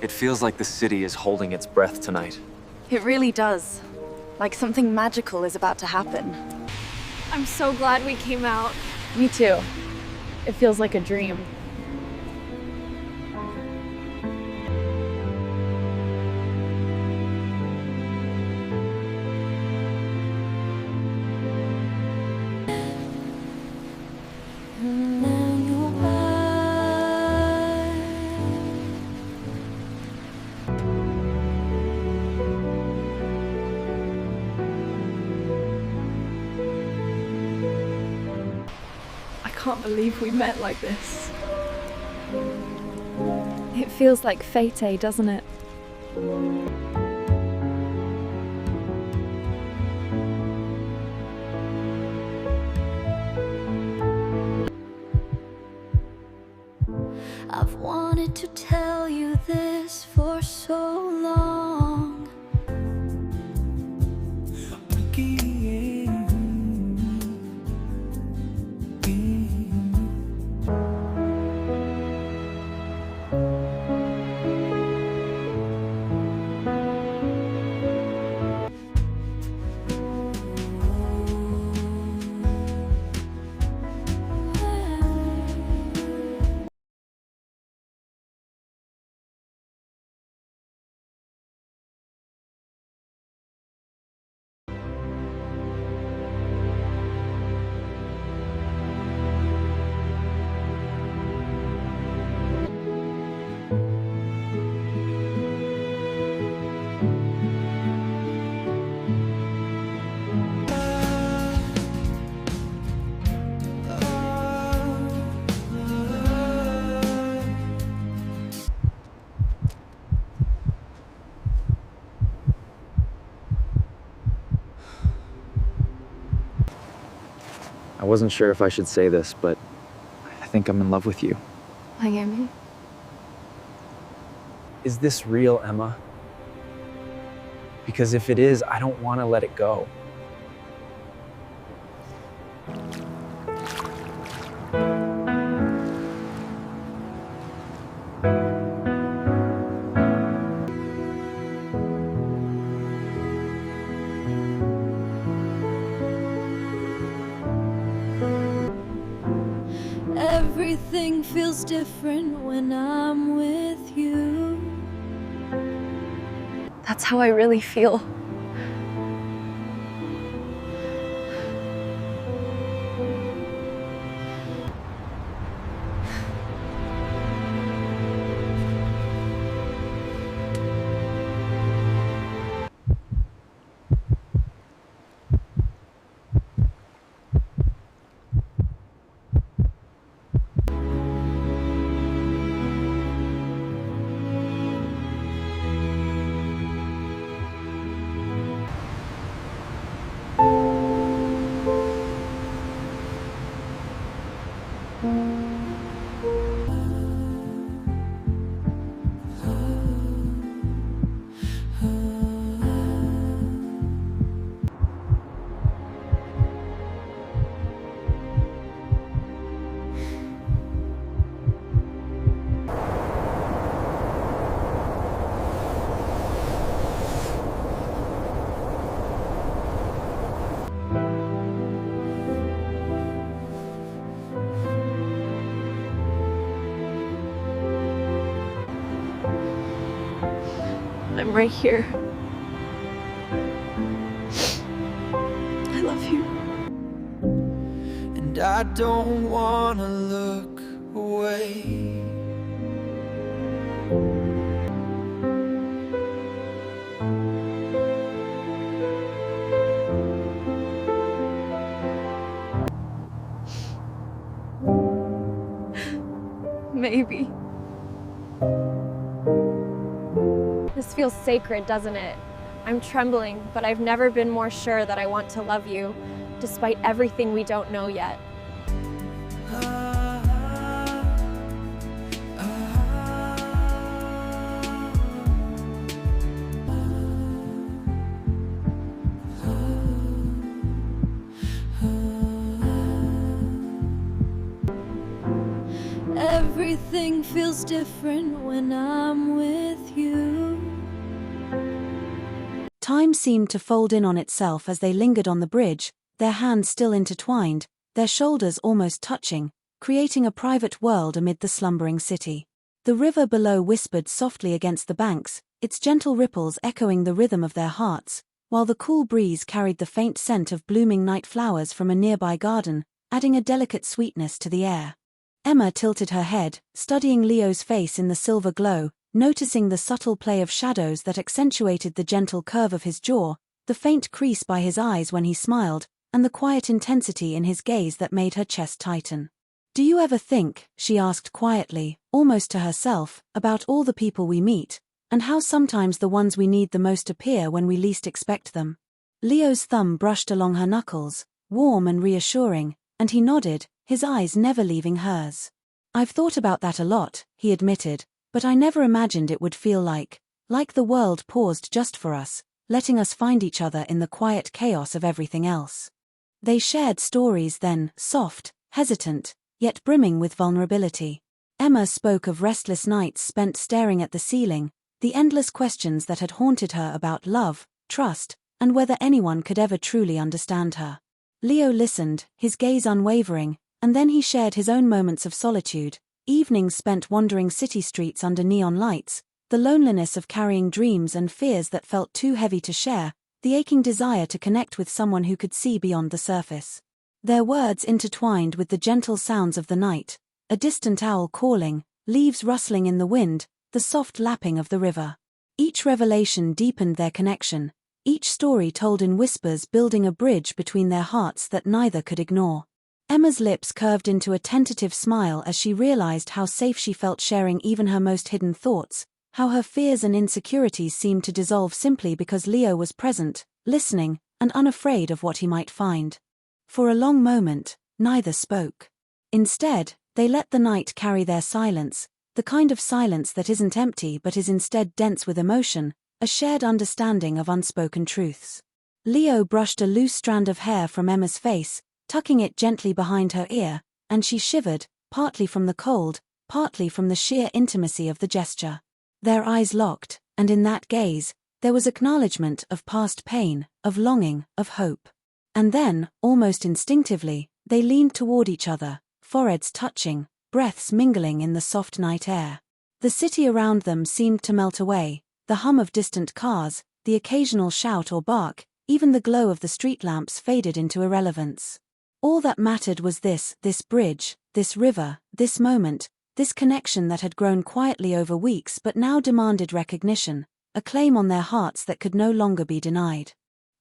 It feels like the city is holding its breath tonight. It really does. Like something magical is about to happen. I'm so glad we came out. Me too. It feels like a dream. I can't believe we met like this. It feels like fate, doesn't it? I've wanted to tell you this for so long. I wasn't sure if I should say this, but I think I'm in love with you. Like Amy? Is this real, Emma? Because if it is, I don't want to let it go. Everything feels different when I'm with you. That's how I really feel. I'm right here. I love you. And I don't wanna look away. Maybe. This feels sacred, doesn't it? I'm trembling, but I've never been more sure that I want to love you, despite everything we don't know yet. everything feels different when I'm with you. Time seemed to fold in on itself as they lingered on the bridge, their hands still intertwined, their shoulders almost touching, creating a private world amid the slumbering city. The river below whispered softly against the banks, its gentle ripples echoing the rhythm of their hearts, while the cool breeze carried the faint scent of blooming night flowers from a nearby garden, adding a delicate sweetness to the air. Emma tilted her head, studying Leo's face in the silver glow, noticing the subtle play of shadows that accentuated the gentle curve of his jaw, the faint crease by his eyes when he smiled, and the quiet intensity in his gaze that made her chest tighten. "Do you ever think," she asked quietly, almost to herself, "about all the people we meet, and how sometimes the ones we need the most appear when we least expect them?" Leo's thumb brushed along her knuckles, warm and reassuring, and he nodded, his eyes never leaving hers. "I've thought about that a lot," he admitted, "but I never imagined it would feel like the world paused just for us, letting us find each other in the quiet chaos of everything else." They shared stories then, soft, hesitant, yet brimming with vulnerability. Emma spoke of restless nights spent staring at the ceiling, the endless questions that had haunted her about love, trust, and whether anyone could ever truly understand her. Leo listened, his gaze unwavering, and then he shared his own moments of solitude, evenings spent wandering city streets under neon lights, the loneliness of carrying dreams and fears that felt too heavy to share, the aching desire to connect with someone who could see beyond the surface. Their words intertwined with the gentle sounds of the night, a distant owl calling, leaves rustling in the wind, the soft lapping of the river. Each revelation deepened their connection, each story told in whispers building a bridge between their hearts that neither could ignore. Emma's lips curved into a tentative smile as she realized how safe she felt sharing even her most hidden thoughts, how her fears and insecurities seemed to dissolve simply because Leo was present, listening, and unafraid of what he might find. For a long moment, neither spoke. Instead, they let the night carry their silence, the kind of silence that isn't empty but is instead dense with emotion, a shared understanding of unspoken truths. Leo brushed a loose strand of hair from Emma's face, tucking it gently behind her ear, and she shivered, partly from the cold, partly from the sheer intimacy of the gesture. Their eyes locked, and in that gaze, there was acknowledgement of past pain, of longing, of hope. And then, almost instinctively, they leaned toward each other, foreheads touching, breaths mingling in the soft night air. The city around them seemed to melt away, the hum of distant cars, the occasional shout or bark, even the glow of the street lamps faded into irrelevance. All that mattered was this bridge, this river, this moment, this connection that had grown quietly over weeks but now demanded recognition, a claim on their hearts that could no longer be denied.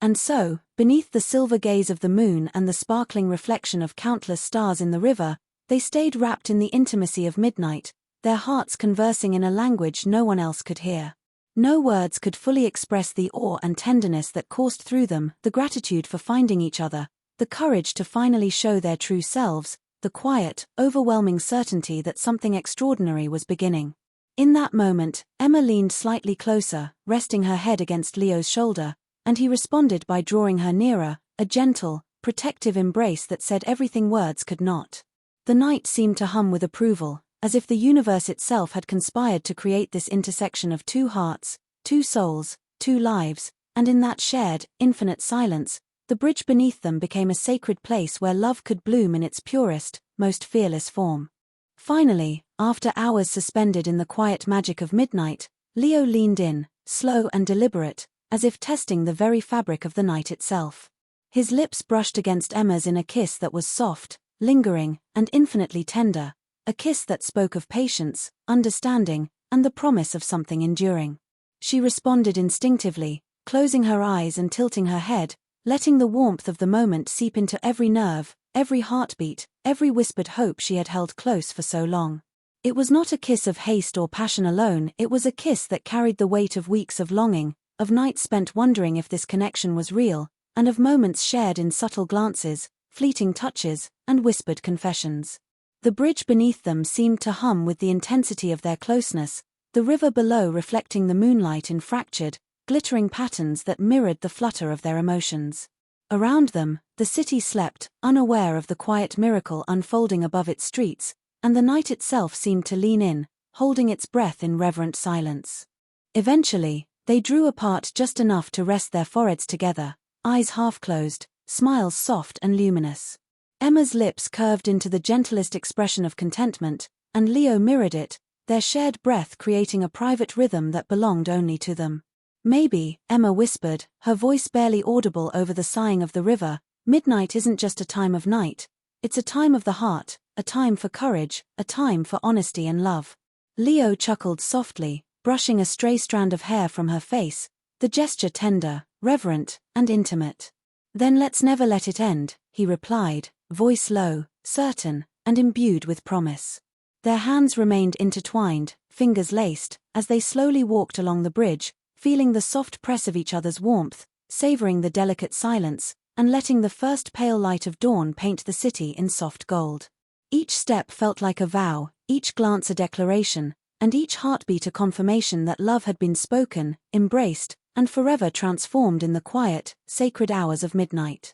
And so, beneath the silver gaze of the moon and the sparkling reflection of countless stars in the river, they stayed wrapped in the intimacy of midnight, their hearts conversing in a language no one else could hear. No words could fully express the awe and tenderness that coursed through them, the gratitude for finding each other, the courage to finally show their true selves, the quiet, overwhelming certainty that something extraordinary was beginning. In that moment, Emma leaned slightly closer, resting her head against Leo's shoulder, and he responded by drawing her nearer, a gentle, protective embrace that said everything words could not. The night seemed to hum with approval, as if the universe itself had conspired to create this intersection of two hearts, two souls, two lives, and in that shared, infinite silence, the bridge beneath them became a sacred place where love could bloom in its purest, most fearless form. Finally, after hours suspended in the quiet magic of midnight, Leo leaned in, slow and deliberate, as if testing the very fabric of the night itself. His lips brushed against Emma's in a kiss that was soft, lingering, and infinitely tender, a kiss that spoke of patience, understanding, and the promise of something enduring. She responded instinctively, closing her eyes and tilting her head, letting the warmth of the moment seep into every nerve, every heartbeat, every whispered hope she had held close for so long. It was not a kiss of haste or passion alone, it was a kiss that carried the weight of weeks of longing, of nights spent wondering if this connection was real, and of moments shared in subtle glances, fleeting touches, and whispered confessions. The bridge beneath them seemed to hum with the intensity of their closeness, the river below reflecting the moonlight in fractured, glittering patterns that mirrored the flutter of their emotions. Around them, the city slept, unaware of the quiet miracle unfolding above its streets, and the night itself seemed to lean in, holding its breath in reverent silence. Eventually, they drew apart just enough to rest their foreheads together, eyes half closed, smiles soft and luminous. Emma's lips curved into the gentlest expression of contentment, and Leo mirrored it, their shared breath creating a private rhythm that belonged only to them. "Maybe," Emma whispered, her voice barely audible over the sighing of the river, "midnight isn't just a time of night. It's a time of the heart, a time for courage, a time for honesty and love." Leo chuckled softly, brushing a stray strand of hair from her face, the gesture tender, reverent, and intimate. "Then let's never let it end," he replied, voice low, certain, and imbued with promise. Their hands remained intertwined, fingers laced, as they slowly walked along the bridge, feeling the soft press of each other's warmth, savoring the delicate silence, and letting the first pale light of dawn paint the city in soft gold. Each step felt like a vow, each glance a declaration, and each heartbeat a confirmation that love had been spoken, embraced, and forever transformed in the quiet, sacred hours of midnight.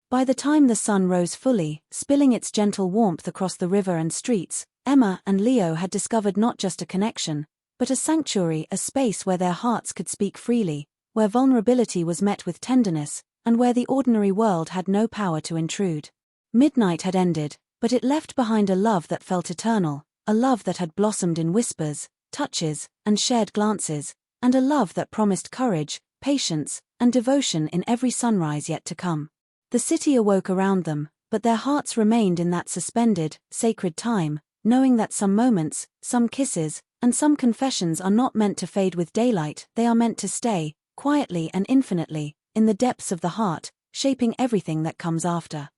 By the time the sun rose fully, spilling its gentle warmth across the river and streets, Emma and Leo had discovered not just a connection, but a sanctuary, a space where their hearts could speak freely, where vulnerability was met with tenderness, and where the ordinary world had no power to intrude. Midnight had ended, but it left behind a love that felt eternal, a love that had blossomed in whispers, touches, and shared glances, and a love that promised courage, patience, and devotion in every sunrise yet to come. The city awoke around them, but their hearts remained in that suspended, sacred time, knowing that some moments, some kisses, and some confessions are not meant to fade with daylight, they are meant to stay, quietly and infinitely, in the depths of the heart, shaping everything that comes after.